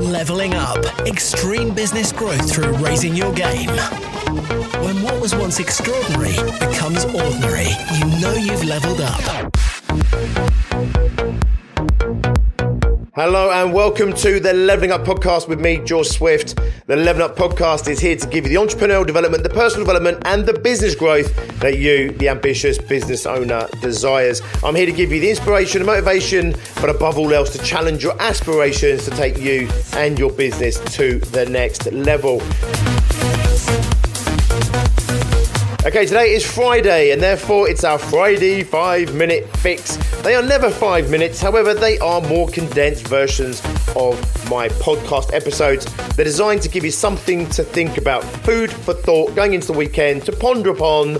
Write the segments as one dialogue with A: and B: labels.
A: Leveling up. Extreme business growth through raising your game. When what was once extraordinary becomes ordinary, you know you've leveled up.
B: Hello and welcome to the Leveling Up Podcast with me, George Swift. The Leveling Up Podcast is here to give you the entrepreneurial development, the personal development and the business growth that you, the ambitious business owner, desires. I'm here to give you the inspiration and motivation, but above all else to challenge your aspirations to take you and your business to the next level. Okay, today is Friday and therefore it's our Friday 5-minute fix. They are never 5 minutes, however, they are more condensed versions of my podcast episodes. They're designed to give you something to think about, food for thought, going into the weekend, to ponder upon,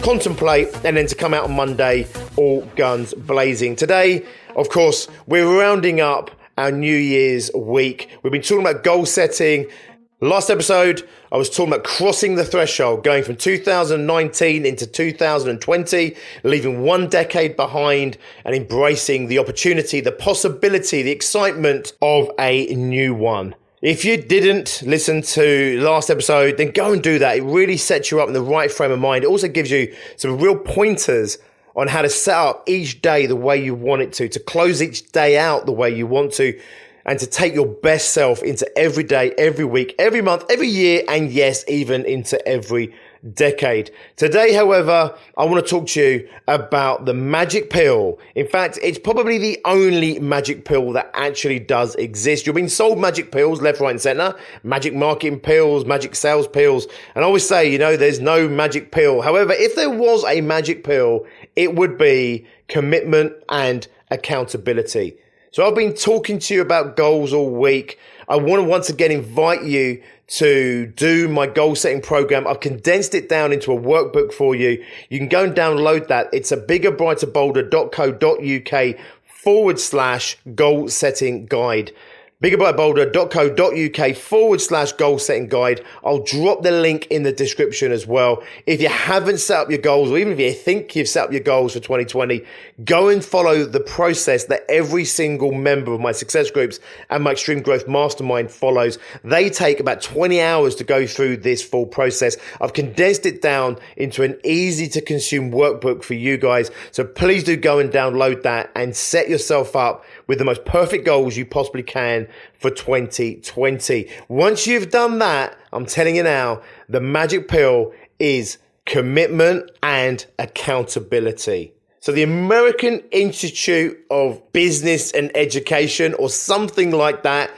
B: contemplate, and then to come out on Monday, all guns blazing. Today, of course, we're rounding up our New Year's week. We've been talking about goal setting. Last episode, I was talking about crossing the threshold, going from 2019 into 2020, leaving one decade behind and embracing the opportunity, the possibility, the excitement of a new one. If you didn't listen to last episode, then go and do that. It really sets you up in the right frame of mind. It also gives you some real pointers on how to set up each day the way you want it to close each day out the way you want to, and to take your best self into every day, every week, every month, every year, and yes, even into every decade. Today, however, I want to talk to you about the magic pill. In fact, it's probably the only magic pill that actually does exist. You're being sold magic pills left, right, and center, magic marketing pills, magic sales pills. And I always say, there's no magic pill. However, if there was a magic pill, it would be commitment and accountability. So I've been talking to you about goals all week. I want to once again invite you to do my goal setting program. I've condensed it down into a workbook for you. You can go and download that. It's a biggerbrighterbolder.co.uk/goal setting guide. biggerbrighterbolder.co.uk/goal setting guide. I'll drop the link in the description as well. If you haven't set up your goals, or even if you think you've set up your goals for 2020, go and follow the process that every single member of my success groups and my Extreme Growth Mastermind follows. They take about 20 hours to go through this full process. I've condensed it down into an easy to consume workbook for you guys. So please do go and download that and set yourself up with the most perfect goals you possibly can for 2020. Once you've done that, I'm telling you now, the magic pill is commitment and accountability. So the American Institute of Business and Education, or something like that,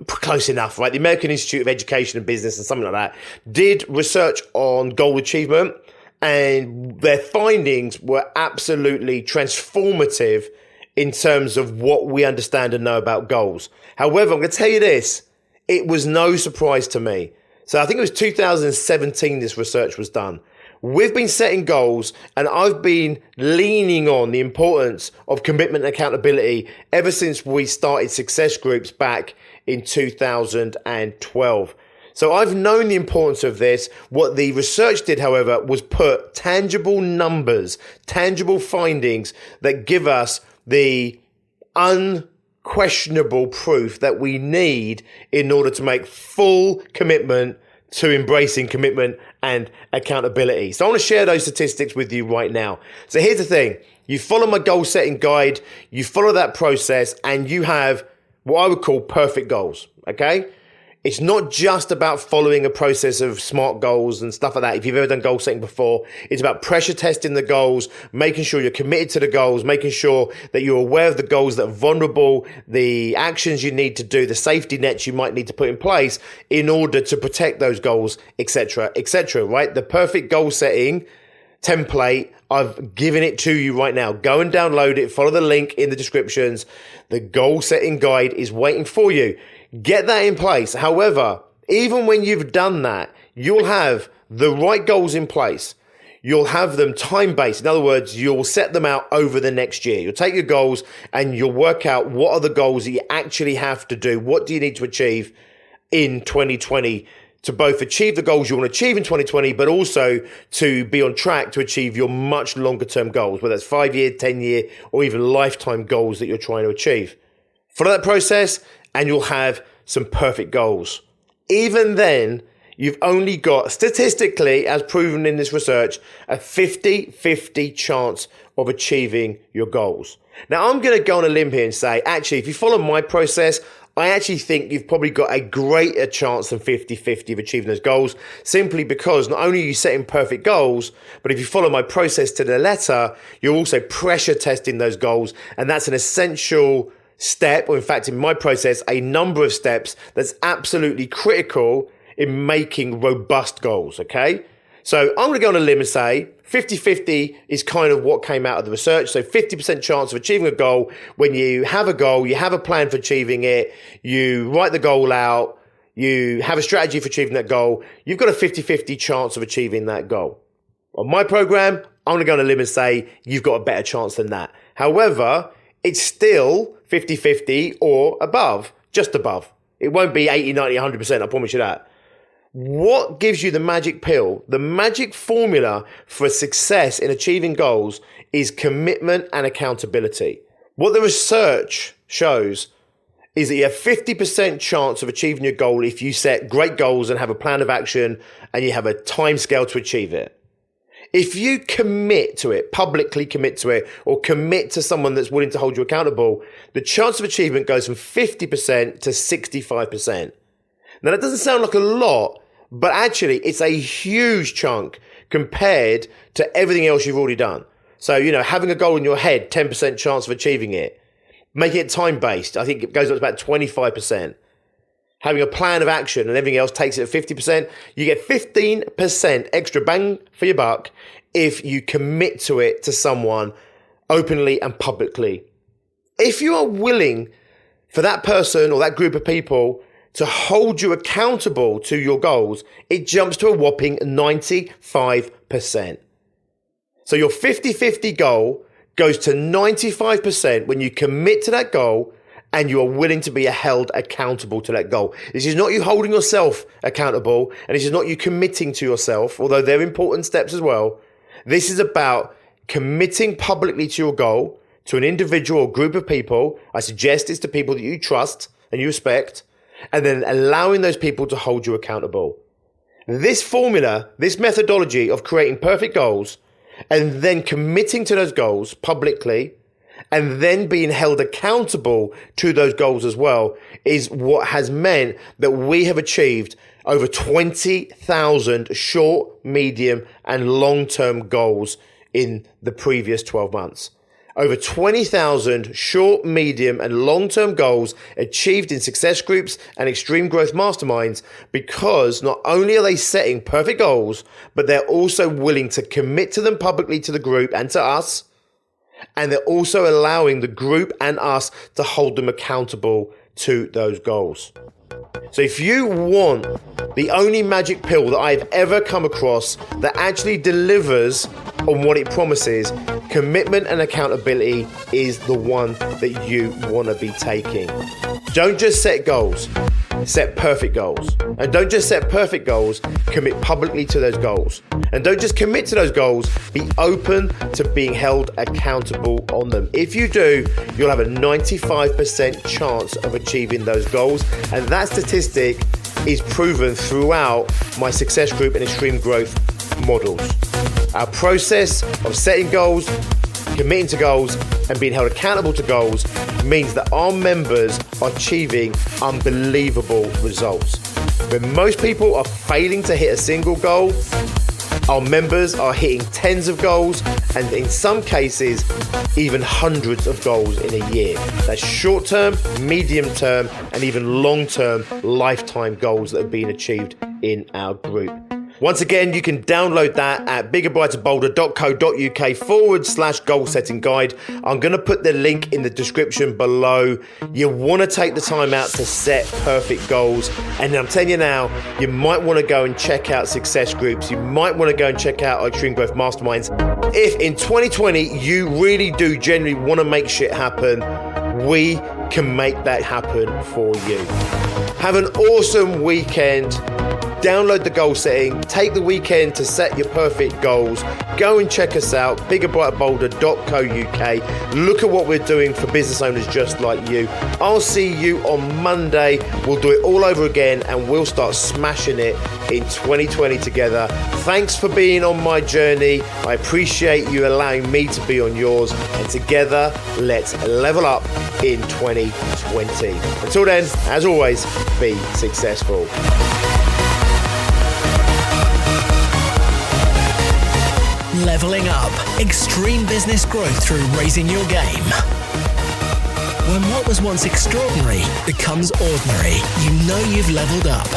B: close enough, right? The American Institute of Education and Business and something like that, did research on goal achievement, and their findings were absolutely transformative in terms of what we understand and know about goals. However, I'm going to tell you this, it was no surprise to me. So I think it was 2017 this research was done. We've been setting goals and I've been leaning on the importance of commitment and accountability ever since we started success groups back in 2012. So I've known the importance of this. What the research did, however, was put tangible numbers, tangible findings that give us the unquestionable proof that we need in order to make full commitment to embracing commitment and accountability. So I want to share those statistics with you right now. So here's the thing. You follow my goal setting guide, you follow that process, and you have what I would call perfect goals, okay? It's not just about following a process of SMART goals and stuff like that. If you've ever done goal setting before, it's about pressure testing the goals, making sure you're committed to the goals, making sure that you're aware of the goals that are vulnerable, the actions you need to do, the safety nets you might need to put in place in order to protect those goals, etc., right? The perfect goal setting template, I've given it to you right now. Go and download it. Follow the link in the descriptions. The goal setting guide is waiting for you. Get that in place. However, even when you've done that, you'll have the right goals in place. You'll have them time-based. In other words, you'll set them out over the next year. You'll take your goals and you'll work out what are the goals that you actually have to do. What do you need to achieve in 2020 to both achieve the goals you want to achieve in 2020, but also to be on track to achieve your much longer term goals, whether that's 5-year, 10-year, or even lifetime goals that you're trying to achieve. Follow that process and you'll have some perfect goals. Even then, you've only got, statistically, as proven in this research, a 50-50 chance of achieving your goals. Now, I'm going to go on a limb here and say, actually, if you follow my process, I actually think you've probably got a greater chance than 50-50 of achieving those goals, simply because not only are you setting perfect goals, but if you follow my process to the letter, you're also pressure testing those goals. And that's an essential step, or in fact, in my process, a number of steps that's absolutely critical in making robust goals, okay? So I'm going to go on a limb and say 50-50 is kind of what came out of the research. So 50% chance of achieving a goal. When you have a goal, you have a plan for achieving it, you write the goal out, you have a strategy for achieving that goal, you've got a 50-50 chance of achieving that goal. On my program, I'm going to go on a limb and say you've got a better chance than that. However, it's still 50-50 or above, just above. It won't be 80, 90, 100%, I promise you that. What gives you the magic pill? The magic formula for success in achieving goals is commitment and accountability. What the research shows is that you have 50% chance of achieving your goal if you set great goals and have a plan of action and you have a time scale to achieve it. If you commit to it, publicly commit to it, or commit to someone that's willing to hold you accountable, the chance of achievement goes from 50% to 65%. Now, that doesn't sound like a lot, but actually it's a huge chunk compared to everything else you've already done. So, having a goal in your head, 10% chance of achieving it. Making it time-based, I think it goes up to about 25%. Having a plan of action and everything else takes it at 50%. You get 15% extra bang for your buck if you commit to it to someone openly and publicly. If you are willing for that person or that group of people to hold you accountable to your goals, it jumps to a whopping 95%. So your 50-50 goal goes to 95% when you commit to that goal and you are willing to be held accountable to that goal. This is not you holding yourself accountable, and this is not you committing to yourself, although they're important steps as well. This is about committing publicly to your goal, to an individual or group of people. I suggest it's to people that you trust and you respect, and then allowing those people to hold you accountable. This formula, this methodology of creating perfect goals and then committing to those goals publicly and then being held accountable to those goals as well is what has meant that we have achieved over 20,000 short, medium and long-term goals in the previous 12 months. Over 20,000 short, medium and long-term goals achieved in success groups and extreme growth masterminds, because not only are they setting perfect goals, but they're also willing to commit to them publicly to the group and to us. And they're also allowing the group and us to hold them accountable to those goals. So if you want the only magic pill that I've ever come across that actually delivers on what it promises, commitment and accountability is the one that you want to be taking. Don't just set goals, set perfect goals. And don't just set perfect goals, commit publicly to those goals. And don't just commit to those goals, be open to being held accountable on them. If you do, you'll have a 95% chance of achieving those goals. And that statistic is proven throughout my success group and extreme growth models. Our process of setting goals, committing to goals, and being held accountable to goals means that our members are achieving unbelievable results. When most people are failing to hit a single goal, our members are hitting tens of goals, and in some cases, even hundreds of goals in a year. That's short-term, medium-term, and even long-term lifetime goals that have been achieved in our group. Once again, you can download that at biggerbrighterbolder.co.uk/goal setting guide. I'm going to put the link in the description below. You want to take the time out to set perfect goals. And I'm telling you now, you might want to go and check out success groups. You might want to go and check out our extreme growth masterminds. If in 2020, you really do genuinely want to make shit happen, we can make that happen for you. Have an awesome weekend. download the goal setting, take the weekend to set your perfect goals. Go and check us out, biggerbrighterbolder.co.uk. Look at what we're doing for business owners just like you. I'll see you on Monday. We'll do it all over again and we'll start smashing it in 2020 together. Thanks for being on my journey. I appreciate you allowing me to be on yours, and together let's level up in 2020. Until then, as always, be successful.
A: Leveling up. Extreme business growth through raising your game. When what was once extraordinary becomes ordinary, you know you've leveled up.